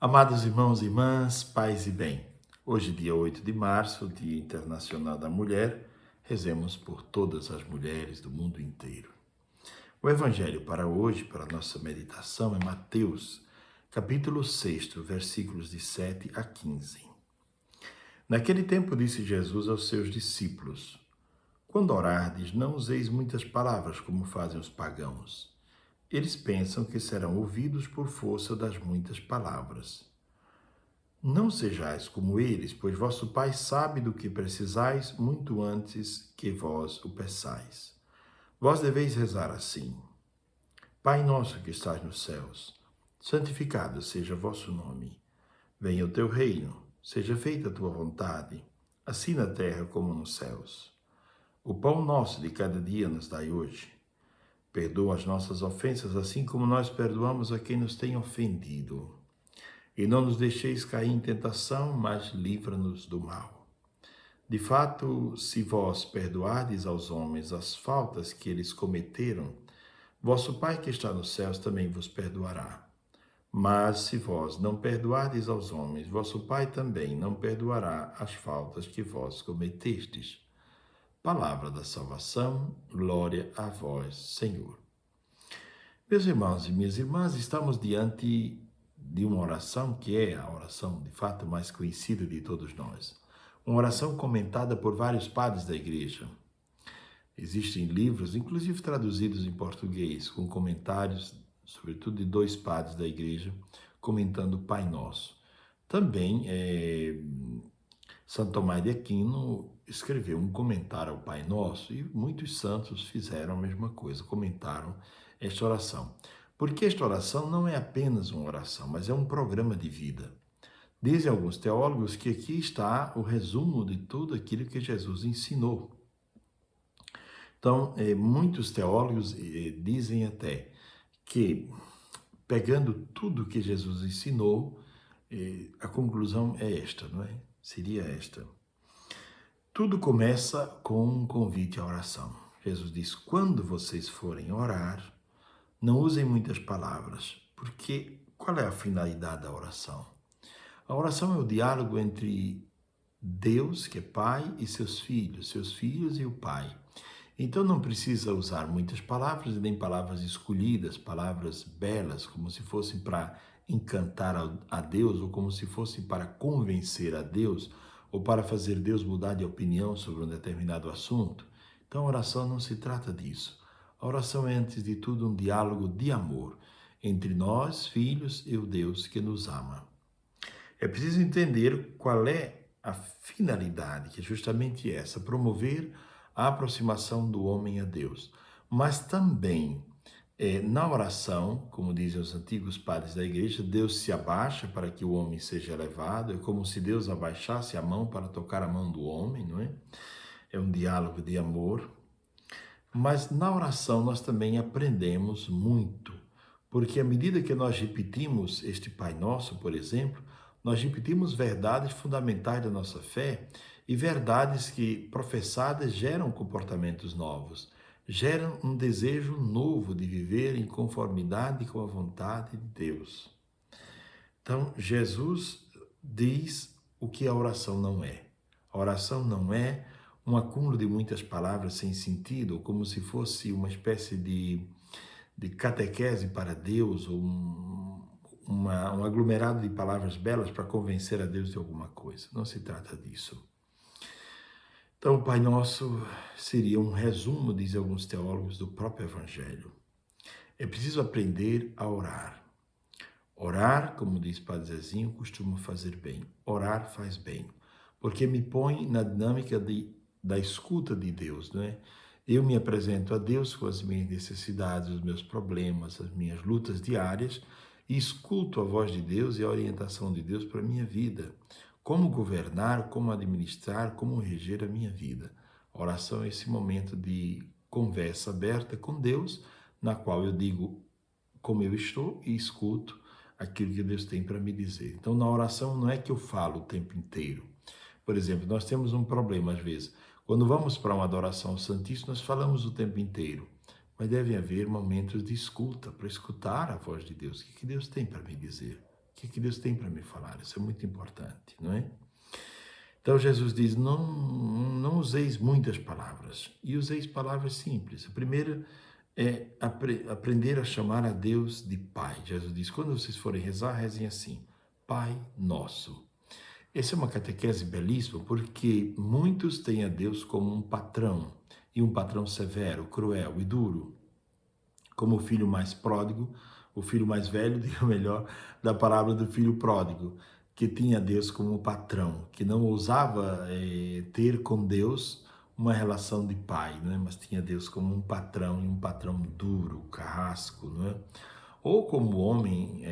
Amados irmãos e irmãs, paz e bem. Hoje, dia 8 de março, Dia Internacional da Mulher, rezemos por todas as mulheres do mundo inteiro. O evangelho para hoje, para a nossa meditação, é Mateus, capítulo 6, versículos de 7 a 15. Naquele tempo disse Jesus aos seus discípulos: Quando orardes, não useis muitas palavras como fazem os pagãos. Eles pensam que serão ouvidos por força das muitas palavras. Não sejais como eles, pois vosso Pai sabe do que precisais muito antes que vós o peçais. Vós deveis rezar assim: Pai nosso que estás nos céus, santificado seja vosso nome. Venha o teu reino, seja feita a tua vontade, assim na terra como nos céus. O pão nosso de cada dia nos dai hoje. Perdoa as nossas ofensas, assim como nós perdoamos a quem nos tem ofendido. E não nos deixeis cair em tentação, mas livra-nos do mal. De fato, se vós perdoardes aos homens as faltas que eles cometeram, vosso Pai que está nos céus também vos perdoará. Mas se vós não perdoardes aos homens, vosso Pai também não perdoará as faltas que vós cometestes. Palavra da salvação, glória a vós, Senhor. Meus irmãos e minhas irmãs, estamos diante de uma oração que é a oração, de fato, mais conhecida de todos nós. Uma oração comentada por vários padres da Igreja. Existem livros, inclusive traduzidos em português, com comentários, sobretudo de dois padres da Igreja, comentando o Pai Nosso. Também, Santo Tomás de Aquino escreveu um comentário ao Pai Nosso e muitos santos fizeram a mesma coisa, comentaram esta oração. Porque esta oração não é apenas uma oração, mas é um programa de vida. Dizem alguns teólogos que aqui está o resumo de tudo aquilo que Jesus ensinou. Então, muitos teólogos dizem até que, pegando tudo que Jesus ensinou, a conclusão é esta, não é? Seria esta. Tudo começa com um convite à oração. Jesus diz: quando vocês forem orar, não usem muitas palavras, porque qual é a finalidade da oração? A oração é o diálogo entre Deus, que é Pai, e seus filhos e o Pai. Então não precisa usar muitas palavras, nem palavras escolhidas, palavras belas, como se fossem para encantar a Deus, ou como se fossem para convencer a Deus, ou para fazer Deus mudar de opinião sobre um determinado assunto. Então a oração não se trata disso. A oração é, antes de tudo, um diálogo de amor entre nós, filhos, e o Deus que nos ama. É preciso entender qual é a finalidade, que é justamente essa: promover a aproximação do homem a Deus. Mas também, na oração, como dizem os antigos padres da Igreja, Deus se abaixa para que o homem seja elevado. É como se Deus abaixasse a mão para tocar a mão do homem, não é? É um diálogo de amor. Mas na oração nós também aprendemos muito, porque à medida que nós repetimos este Pai Nosso, por exemplo, nós repetimos verdades fundamentais da nossa fé e verdades que, professadas, geram comportamentos novos, geram um desejo novo de viver em conformidade com a vontade de Deus. Então, Jesus diz o que a oração não é. A oração não é um acúmulo de muitas palavras sem sentido, como se fosse uma espécie de catequese para Deus, ou um aglomerado de palavras belas para convencer a Deus de alguma coisa. Não se trata disso. Então, o Pai Nosso seria um resumo, dizem alguns teólogos, do próprio Evangelho. É preciso aprender a orar. Orar, como diz Padre Zezinho, costuma fazer bem. Orar faz bem, porque me põe na dinâmica da escuta de Deus, não é? Eu me apresento a Deus com as minhas necessidades, os meus problemas, as minhas lutas diárias, e escuto a voz de Deus e a orientação de Deus para a minha vida. Como governar, como administrar, como reger a minha vida. A oração é esse momento de conversa aberta com Deus, na qual eu digo como eu estou e escuto aquilo que Deus tem para me dizer. Então, na oração não é que eu falo o tempo inteiro. Por exemplo, nós temos um problema às vezes. Quando vamos para uma adoração ao Santíssimo, nós falamos o tempo inteiro. Mas deve haver momentos de escuta, para escutar a voz de Deus. O que Deus tem para me dizer? O que é que Deus tem para me falar? Isso é muito importante, não é? Então Jesus diz, não useis muitas palavras, e useis palavras simples. A primeira é aprender a chamar a Deus de Pai. Jesus diz, quando vocês forem rezar, rezem assim, Pai Nosso. Essa é uma catequese belíssima, porque muitos têm a Deus como um patrão, e um patrão severo, cruel e duro, como o filho mais pródigo, o filho mais velho, digo melhor, da parábola do filho pródigo, que tinha Deus como patrão, que não ousava ter com Deus uma relação de pai, não é? Mas tinha Deus como um patrão, e um patrão duro, carrasco, não é? Ou como o homem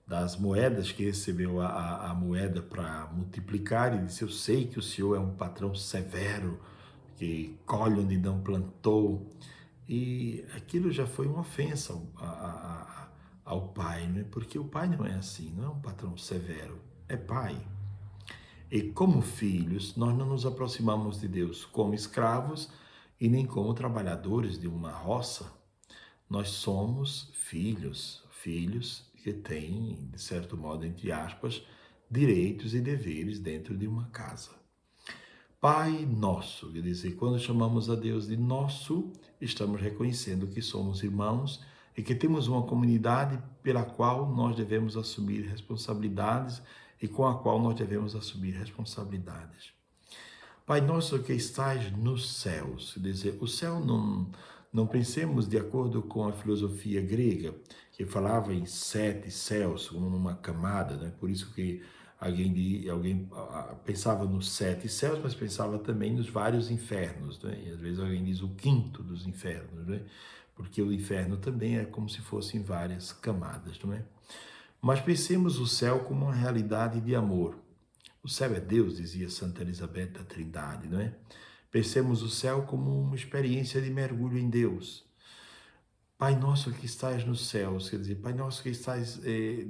das moedas, que recebeu a moeda para multiplicar e disse, eu sei que o Senhor é um patrão severo, que colhe onde não plantou, e aquilo já foi uma ofensa ao pai, né? Porque o pai não é assim, não é um patrão severo, é pai. E como filhos, nós não nos aproximamos de Deus como escravos e nem como trabalhadores de uma roça. Nós somos filhos, filhos que têm, de certo modo, entre aspas, direitos e deveres dentro de uma casa. Pai nosso, quer dizer, quando chamamos a Deus de nosso, estamos reconhecendo que somos irmãos e que temos uma comunidade pela qual nós devemos assumir responsabilidades e com a qual nós devemos assumir responsabilidades. Pai nosso que estais nos céus, quer dizer, o céu não pensemos de acordo com a filosofia grega, que falava em 7 céus, como numa camada, né? Por isso que alguém pensava nos 7 céus, mas pensava também nos vários infernos, né? E às vezes alguém diz o quinto dos infernos, né? Porque o inferno também é como se fossem várias camadas, não é? Mas pensemos o céu como uma realidade de amor. O céu é Deus, dizia Santa Elizabeth da Trindade, não é? Pensemos o céu como uma experiência de mergulho em Deus. Pai nosso que estás nos céus, quer dizer, Pai nosso que estás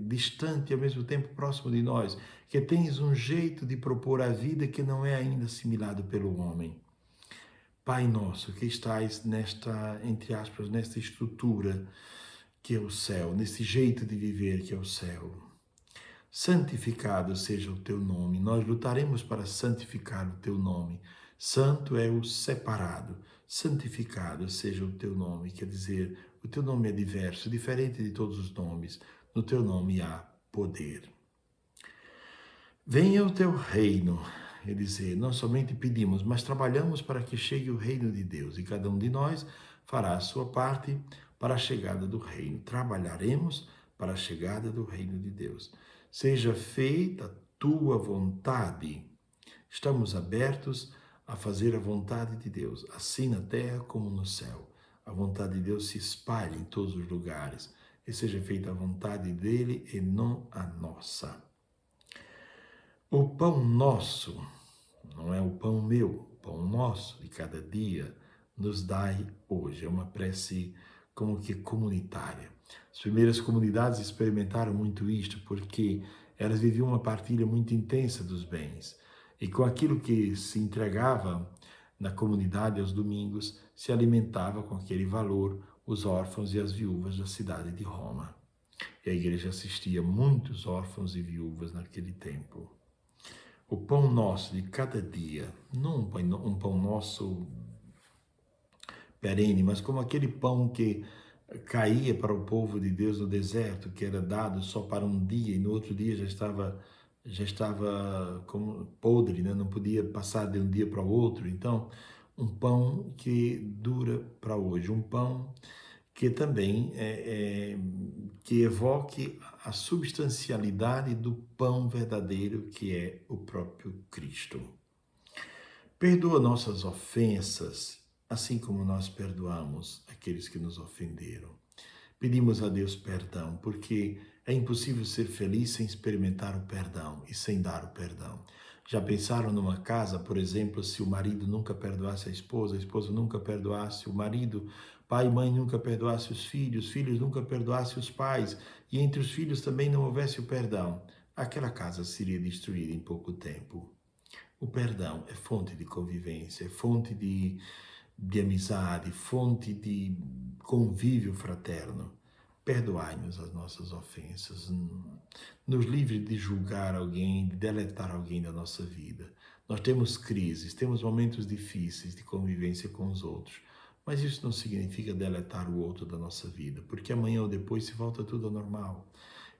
distante e ao mesmo tempo próximo de nós, que tens um jeito de propor a vida que não é ainda assimilado pelo homem. Pai nosso que estás nesta, entre aspas, nesta estrutura que é o céu, nesse jeito de viver que é o céu. Santificado seja o teu nome. Nós lutaremos para santificar o teu nome. Santo é o separado. Santificado seja o teu nome. Quer dizer, o teu nome é diverso, diferente de todos os nomes. No teu nome há poder. Venha o teu reino. Quer dizer, não somente pedimos, mas trabalhamos para que chegue o reino de Deus. E cada um de nós fará a sua parte para a chegada do reino. Trabalharemos para a chegada do reino de Deus. Seja feita a tua vontade. Estamos abertos a fazer a vontade de Deus, assim na terra como no céu. A vontade de Deus se espalha em todos os lugares. E seja feita a vontade dele e não a nossa. O pão nosso, não é o pão meu, o pão nosso de cada dia, nos dai hoje. É uma prece como que comunitária. As primeiras comunidades experimentaram muito isto, porque elas viviam uma partilha muito intensa dos bens. E com aquilo que se entregava na comunidade aos domingos, se alimentava com aquele valor os órfãos e as viúvas da cidade de Roma. E a igreja assistia muitos órfãos e viúvas naquele tempo. O pão nosso de cada dia, não um pão nosso perene, mas como aquele pão que caía para o povo de Deus no deserto, que era dado só para um dia e no outro dia já estava como podre, né? Não podia passar de um dia para o outro. Então, um pão que dura para hoje, um pão que também que evoque a substancialidade do pão verdadeiro que é o próprio Cristo. Perdoa nossas ofensas, assim como nós perdoamos aqueles que nos ofenderam. Pedimos a Deus perdão, porque é impossível ser feliz sem experimentar o perdão e sem dar o perdão. Já pensaram numa casa, por exemplo, se o marido nunca perdoasse a esposa nunca perdoasse o marido, pai e mãe nunca perdoasse os filhos nunca perdoassem os pais, e entre os filhos também não houvesse o perdão, aquela casa seria destruída em pouco tempo. O perdão é fonte de convivência, é fonte de amizade, fonte de convívio fraterno. Perdoai-nos as nossas ofensas. nos livre de julgar alguém, de deletar alguém da nossa vida. Nós temos crises, temos momentos difíceis de convivência com os outros, mas isso não significa deletar o outro da nossa vida, porque amanhã ou depois se volta tudo ao normal.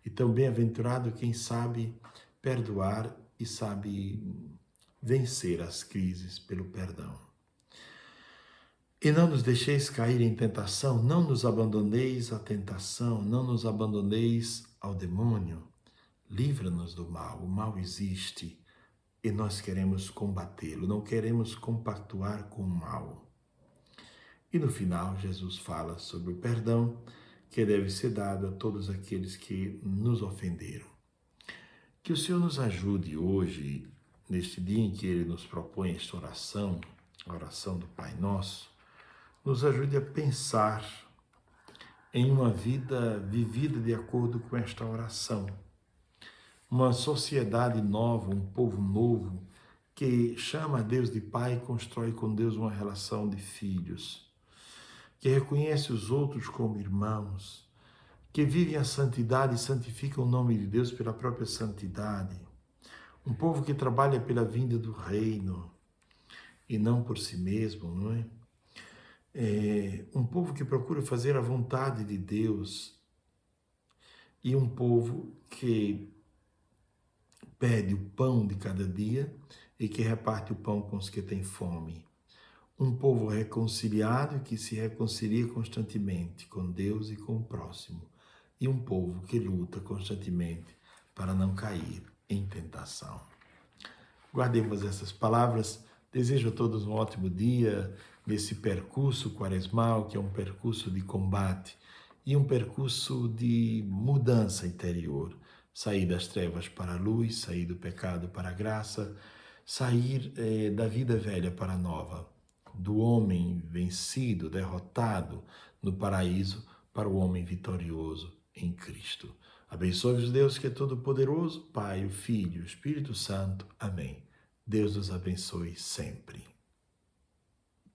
Então, bem-aventurado quem sabe perdoar e sabe vencer as crises pelo perdão. E não nos deixeis cair em tentação, não nos abandoneis à tentação, não nos abandoneis ao demônio. Livra-nos do mal. O mal existe e nós queremos combatê-lo, não queremos compactuar com o mal. E no final, Jesus fala sobre o perdão que deve ser dado a todos aqueles que nos ofenderam. Que o Senhor nos ajude hoje, neste dia em que Ele nos propõe esta oração, a oração do Pai Nosso, nos ajude a pensar em uma vida vivida de acordo com esta oração. Uma sociedade nova, um povo novo, que chama a Deus de Pai e constrói com Deus uma relação de filhos, que reconhece os outros como irmãos, que vivem a santidade e santificam o nome de Deus pela própria santidade. Um povo que trabalha pela vinda do reino e não por si mesmo, não é? Um povo que procura fazer a vontade de Deus e um povo que pede o pão de cada dia e que reparte o pão com os que têm fome. Um povo reconciliado que se reconcilia constantemente com Deus e com o próximo. E um povo que luta constantemente para não cair em tentação. Guardemos essas palavras. Desejo a todos um ótimo dia nesse percurso quaresmal, que é um percurso de combate e um percurso de mudança interior. Sair das trevas para a luz, sair do pecado para a graça, sair da vida velha para a nova, do homem vencido, derrotado no paraíso, para o homem vitorioso em Cristo. Abençoe-vos Deus que é todo-poderoso, Pai, o Filho e o Espírito Santo. Amém. Deus nos abençoe sempre.